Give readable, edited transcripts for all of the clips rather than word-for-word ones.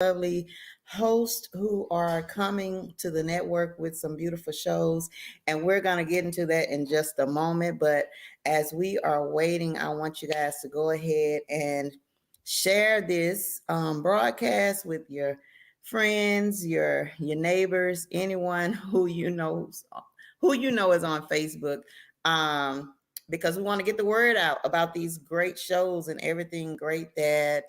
lovely hosts who are coming to the network with some beautiful shows. And we're going to get into that in just a moment. But as we are waiting, I want you guys to go ahead and share this broadcast with your friends, your neighbors, anyone who you know is on Facebook. Um, because we want to get the word out about these great shows and everything great that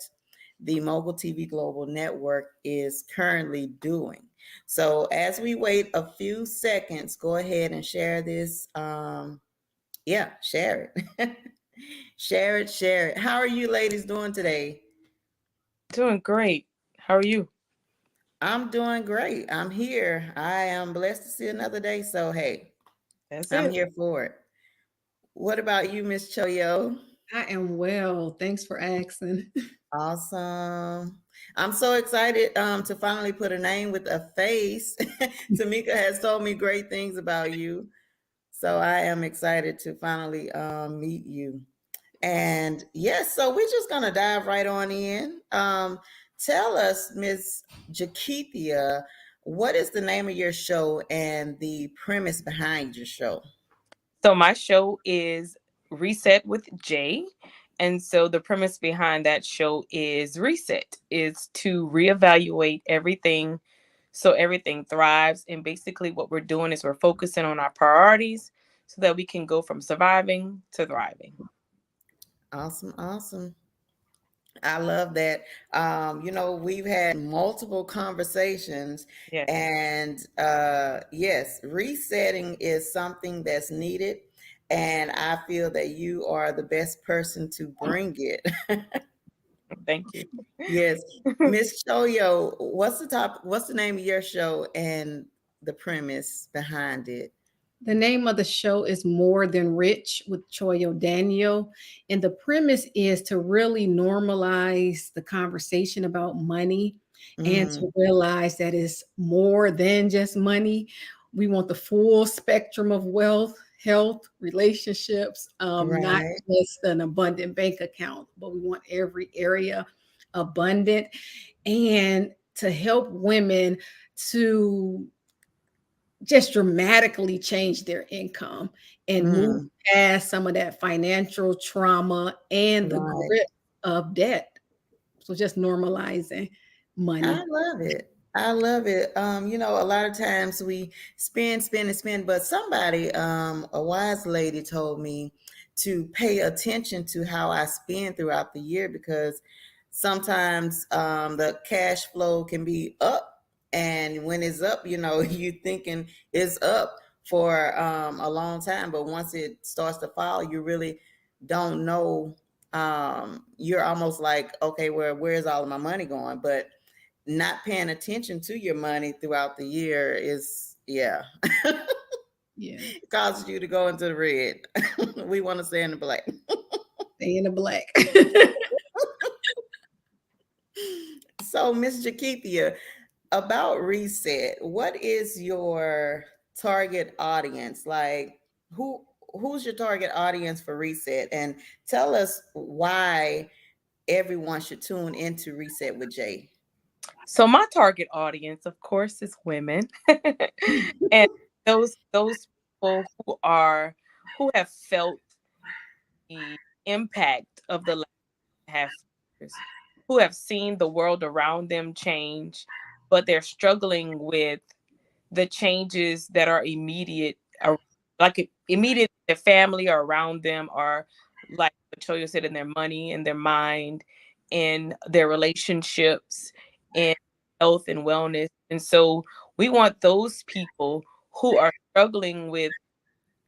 the Mogul TV Global Network is currently doing. So as we wait a few seconds, go ahead and share this. Yeah, share it. Share it, share it. How are you ladies doing today? Doing great. How are you? I'm doing great. I'm here. I am blessed to see another day. So hey, That's I'm it. here for it. What about you, Miss Choyo? I am well. Thanks for asking. Awesome. I'm so excited to finally put a name with a face. Tamika has told me great things about you. So I am excited to finally meet you. And yes, so we're just going to dive right on in. Tell us, Miss Jakithia, what is the name of your show and the premise behind your show? So my show is Reset with Jay. And so the premise behind that show is reset, is to reevaluate everything so everything thrives. And basically what we're doing is we're focusing on our priorities so that we can go from surviving to thriving. Awesome, awesome. I love that. We've had multiple conversations, Yeah. and yes, resetting is something that's needed. And I feel that you are the best person to bring it. Thank you. Yes, Miss Choyo, what's the name of your show and the premise behind it? The name of the show is More Than Rich with Choyo Daniel. And the premise is to really normalize the conversation about money and Mm, to realize that it's more than just money. We want the full spectrum of wealth, health, relationships, not right. just an abundant bank account, but we want every area abundant and to help women to just dramatically change their income and move Mm, past some of that financial trauma and the right. grip of debt. So just normalizing I money. love it. I love it. A lot of times we spend, spend, and spend, but somebody, a wise lady told me to pay attention to how I spend throughout the year because sometimes the cash flow can be up, and when it's up, you thinking it's up for a long time, but once it starts to fall, you really don't know. You're almost like, okay, where's all of my money going? But not paying attention to your money throughout the year is, yeah, Yeah. it causes you to go into the red. We want to stay in the black. Stay in the black. So, Miss Jakithia, about reset, what is your target audience? Like, who's your target audience for reset? And tell us why everyone should tune into Reset with Jay. So my target audience, of course, is women. And those people who have felt the impact of the last half years, who have seen the world around them change, but they're struggling with the changes that are immediate, immediate their family or around them, or like Choyo said, in their money, in their mind, in their relationships, in health and wellness. And so we want those people who are struggling with,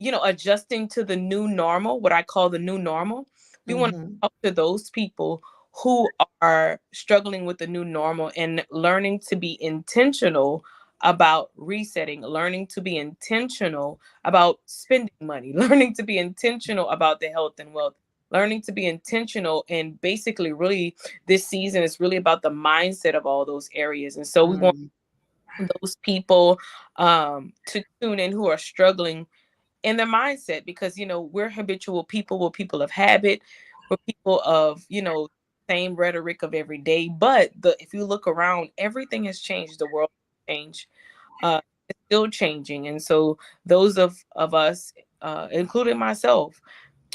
adjusting to the new normal, what I call the new normal. We want to Mm-hmm. talk to those people who are struggling with the new normal and learning to be intentional about resetting, learning to be intentional about spending money, learning to be intentional about the health and wealth, learning to be intentional. And basically, really, this season is really about the mindset of all those areas. And so we want Mm, those people to tune in who are struggling in their mindset, because we're habitual people, we're people of habit, we're people of same rhetoric of every day. But if you look around, everything has changed. The world has changed. It's still changing. And so those of us, including myself,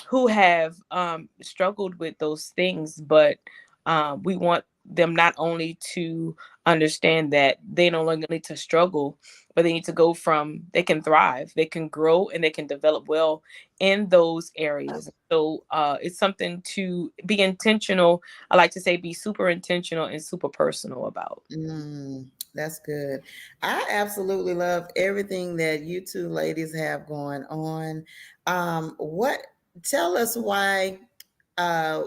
who have struggled with those things, but we want them not only to understand that they no longer need to struggle, but they need to go from, they can thrive, they can grow, and they can develop well in those areas. So it's something to be intentional. I like to say be super intentional and super personal about. That's good. I absolutely love everything that you two ladies have going on. What Tell us why uh,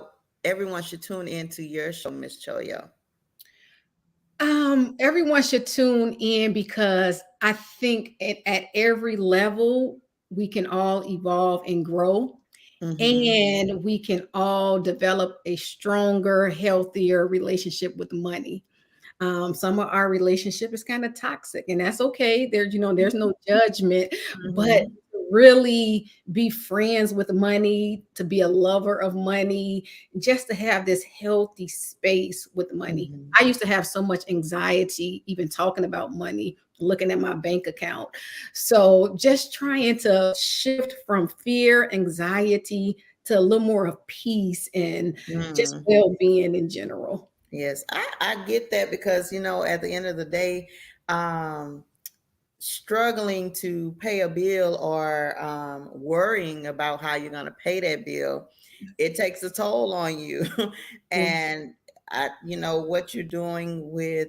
everyone should tune into your show, Miss Choyo. Everyone should tune in because I think at every level we can all evolve and grow, Mm-hmm. and we can all develop a stronger, healthier relationship with money. Some of our relationship is kind of toxic, and that's okay. There's no judgment, but Mm-hmm. really be friends with money, to be a lover of money, just to have this healthy space with money. Mm-hmm. I used to have so much anxiety even talking about money, looking at my bank account. So just trying to shift from fear, anxiety to a little more of peace and just Mm. well-being in general. Yes, I get that because, at the end of the day, um, struggling to pay a bill or worrying about how you're going to pay that bill, it takes a toll on you. Yeah. And what you're doing with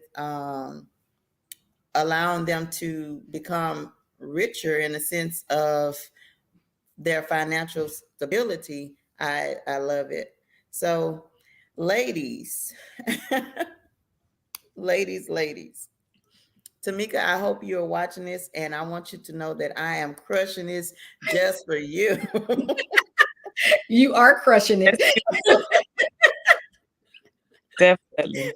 allowing them to become richer in the sense of their financial stability, I love it. So, ladies, ladies. Tamika, I hope you're watching this, and I want you to know that I am crushing this just for you. You are crushing it. Definitely.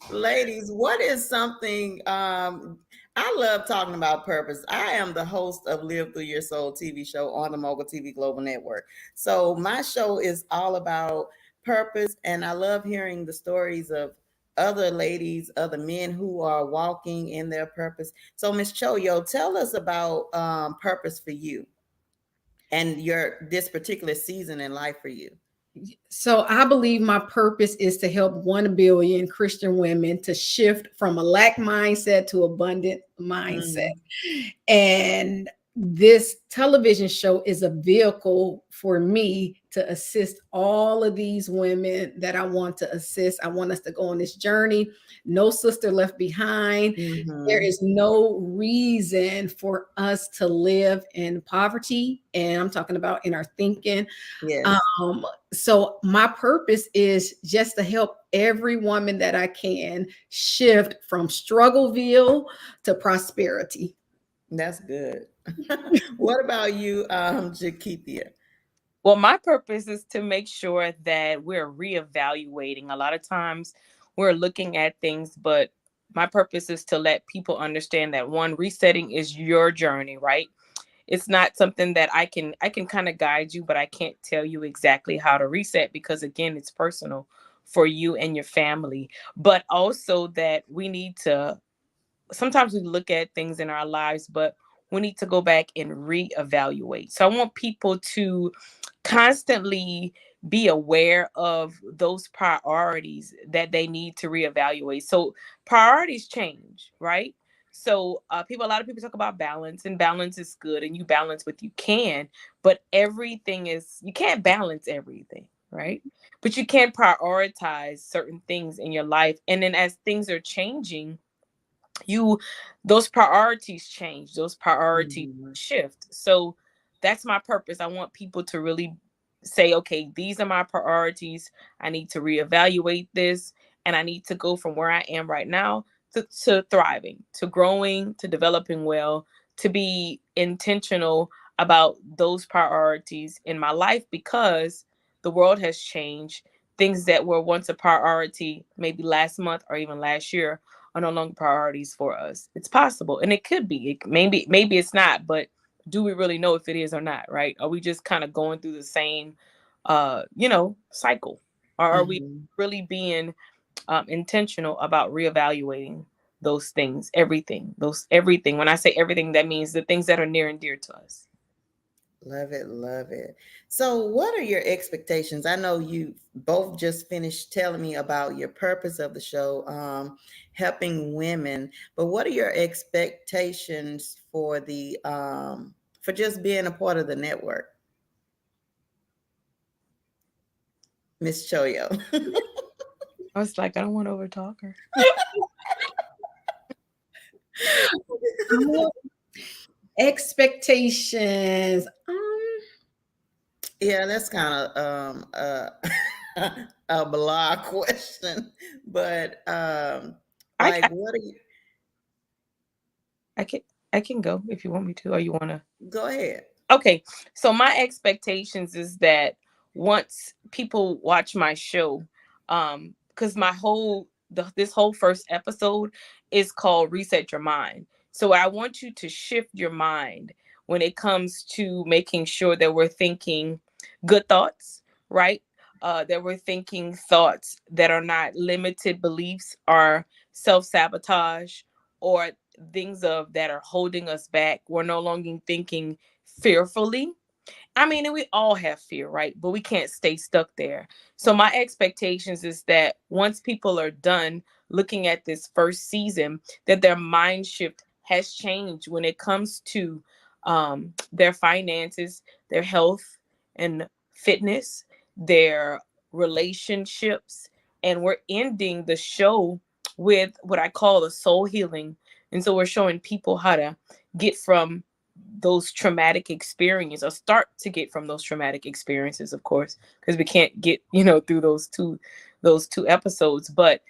Ladies, what is something I love talking about purpose. I am the host of Live Through Your Soul TV show on the Mogul TV Global Network. So my show is all about purpose, and I love hearing the stories of other ladies, other men who are walking in their purpose. So Miss Choyo, tell us about purpose for you and your this particular season in life for you. So I believe my purpose is to help 1 billion Christian women to shift from a lack mindset to abundant mindset. Mm, And this television show is a vehicle for me to assist all of these women that I want to assist. I want us to go on this journey. No sister left behind. There mhm. is no reason for us to live in poverty. And I'm talking about in our thinking. Yes. Um, so my purpose is just to help every woman that I can shift from struggleville to prosperity. That's good. What about you, Jakithia? Well, my purpose is to make sure that we're reevaluating. A lot of times we're looking at things, but my purpose is to let people understand that one, resetting is your journey, right? It's not something that I can kind of guide you, but I can't tell you exactly how to reset because again, it's personal for you and your family. But also that we need to, sometimes we look at things in our lives, but we need to go back and reevaluate. So I want people to constantly be aware of those priorities that they need to reevaluate. So priorities change, right? So a lot of people talk about balance, and balance is good, and you balance what you can, but everything is, you can't balance everything, right? But you can prioritize certain things in your life, and then as things are changing, you those priorities change, those priorities Mhm. shift. So that's my purpose. I want people to really say, okay, these are my priorities. I need to reevaluate this, and I need to go from where I am right now to thriving, to growing, to developing well, to be intentional about those priorities in my life because the world has changed. Things that were once a priority maybe last month or even last year are no longer priorities for us. It's possible, and it could be. Maybe it's not, but do we really know if it is or not? Right? Are we just kind of going through the same cycle? Or are we Mm-hmm. really being intentional about reevaluating those things, everything. When I say everything, that means the things that are near and dear to us. Love it, love it. So, what are your expectations? I know you both just finished telling me about your purpose of the show, helping women. But what are your expectations for the for just being a part of the network, Miss Choyo? I was like, I don't want to overtalk her. Expectations. Yeah, that's kind of a blah question, but I, like, I what are you? I can I can go if you want me to, or you want to. Go ahead. Okay, so my expectations is that once people watch my show, because this whole first episode is called Reset Your Mind. So I want you to shift your mind when it comes to making sure that we're thinking good thoughts, right? That we're thinking thoughts that are not limited beliefs or self-sabotage or things of that are holding us back. We're no longer thinking fearfully. I mean, and we all have fear, right? But we can't stay stuck there. So my expectations is that once people are done looking at this first season, that their mind shift has changed when it comes to their finances, their health and fitness, their relationships, and we're ending the show with what I call a soul healing. And so we're showing people how to get from those traumatic experiences, or start to get from those traumatic experiences, of course, because we can't get through those two episodes, but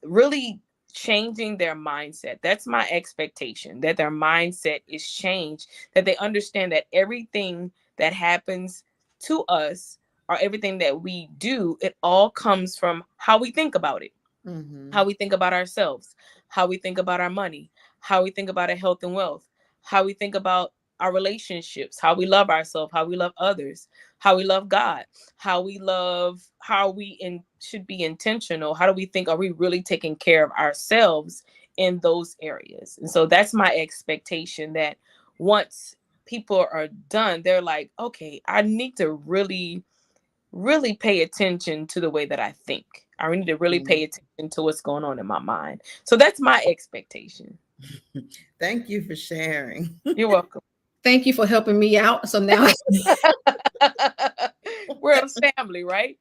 really changing their mindset. That's my expectation, that their mindset is changed, that they understand that everything that happens to us, or everything that we do, it all comes from how we think about it, Mm-hmm. how we think about ourselves, how we think about our money, how we think about our health and wealth, how we think about our relationships, how we love ourselves, how we love others, how we love God, how we should be intentional. How do we think? Are we really taking care of ourselves in those areas? And so that's my expectation, that once people are done, they're like, okay, I need to really pay attention to the way that I think. I need to really pay attention to what's going on in my mind. So that's my expectation. Thank you for sharing. You're welcome. Thank you for helping me out. So now, We're a family, right?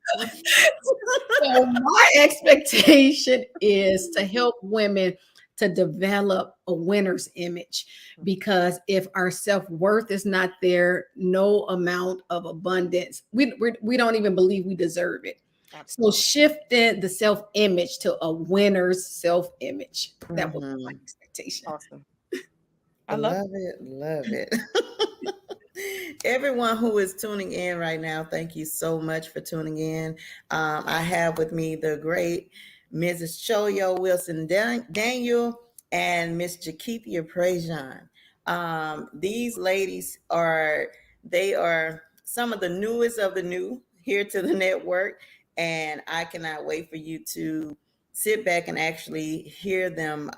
so my expectation is to help women to develop a winner's image, because if our self-worth is not there, no amount of abundance, we don't even believe we deserve it. So Absolutely. shifting the self-image to a winner's self-image, that was my Mm-hmm. expectation. Awesome. I love Love it, love it. Everyone who is tuning in right now, thank you so much for tuning in. I have with me the great Mrs. Choyo Wilson Daniel and Miss Jakithia Prejean. These ladies are some of the newest of the new here to the network, and I cannot wait for you to sit back and actually hear them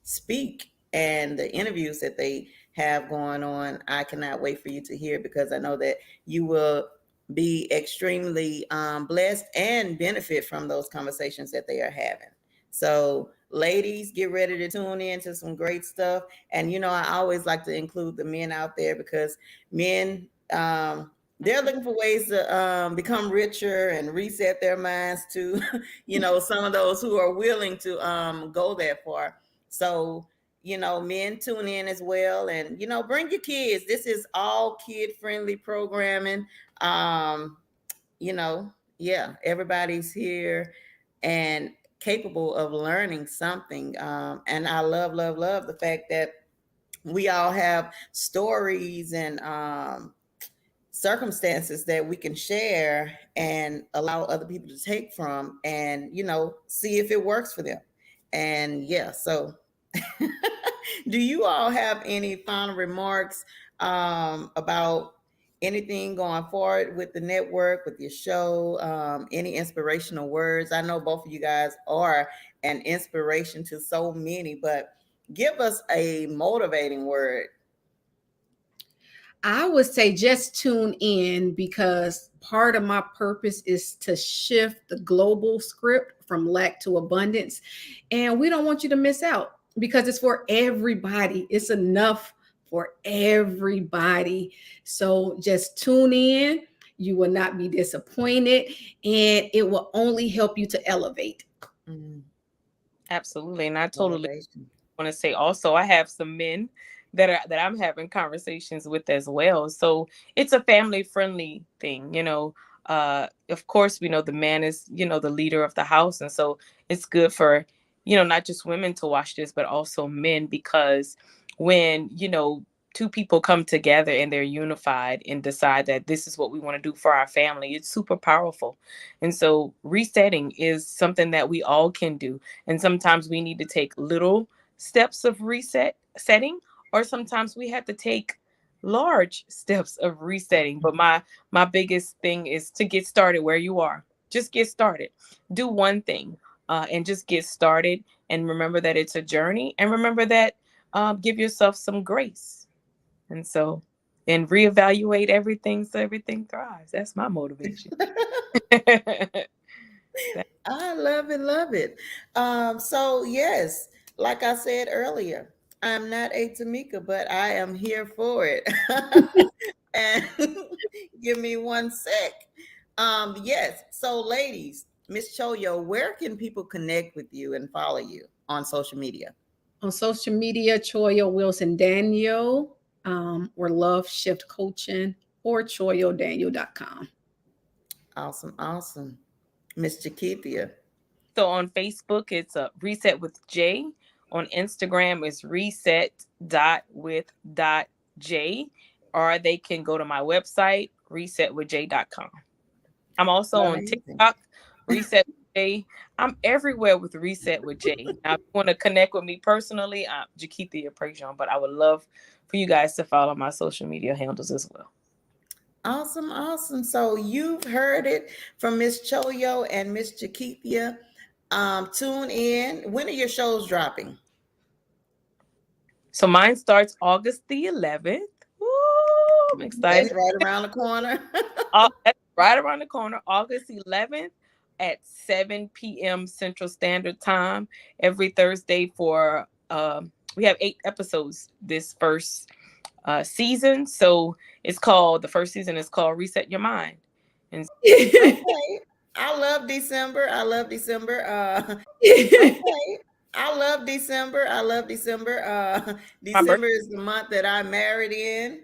speak, and the interviews that they have going on. I cannot wait for you to hear, because I know that you will be extremely blessed and benefit from those conversations that they are having. So, ladies, get ready to tune in to some great stuff. And I always like to include the men out there, because men, they're looking for ways to become richer and reset their minds to, some of those who are willing to go that far. So, men tune in as well, and bring your kids. This is all kid friendly programming. Um, yeah, everybody's here and capable of learning something. And I love, love, love the fact that we all have stories and circumstances that we can share and allow other people to take from, and see if it works for them. And yeah, so do you all have any final remarks about anything going forward with the network, with your show, any inspirational words? I know both of you guys are an inspiration to so many, but give us a motivating word. I would say just tune in, because part of my purpose is to shift the global script from lack to abundance. And we don't want you to miss out, because it's for everybody. It's enough for everybody. So just tune in. You will not be disappointed, and it will only help you to elevate. Mm, Absolutely. And I totally motivation. want to say also, I have some men that I'm having conversations with as well. So it's a family friendly thing, you know. Of course, we know the man is, you know, the leader of the house, and so it's good for, you know, not just women to watch this, but also men, because when, you know, two people come together and they're unified and decide that this is what we want to do for our family, it's super powerful. And so resetting is something that we all can do, and sometimes we need to take little steps of setting, or sometimes we have to take large steps of resetting. But my biggest thing is to get started where you are. Just get started. Do one thing, and just get started. And remember that it's a journey. And remember that, give yourself some grace. And so, and reevaluate everything so everything thrives. That's my motivation. I love it, love it. So yes, like I said earlier, I'm not a Tamika, but I am here for it. And give me one sec. Yes. So ladies, Miss Choyo, where can people connect with you and follow you on social media? On social media, Choyo Wilson Daniel, or Love Shift Coaching, or choyodaniel.com. Awesome, awesome. Miss Jakeithia. So on Facebook, it's a Reset with J. On Instagram, it's reset dot with dot J. Or they can go to my website, resetwithj.com. I'm also on Amazing. TikTok, Reset with J. I'm everywhere with Reset with J. Now, if you want to connect with me personally, I'm Jakeithia Prejean, but I would love for you guys to follow my social media handles as well. Awesome, awesome. So you've heard it from Miss Choyo and Miss Jakeithia. Tune in. When are your shows dropping? So mine starts August the 11th. Woo, I'm That's excited. right around the corner. That's right around the corner, August 11th at 7 p.m. Central Standard Time every Thursday for, we have 8 episodes this first season. So the first season is called Reset Your Mind. And Okay. I love December. I love December. Okay. I love December. I love December. my birthday, December is the month that I'm married in.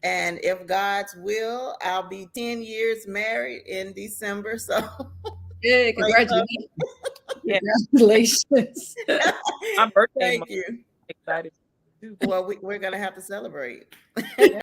And if God's will, I'll be 10 years married in December. So Yeah, pray for congratulations. yeah, Congratulations. my birthday Thank month. you. Excited too. Well, we're going to have to celebrate.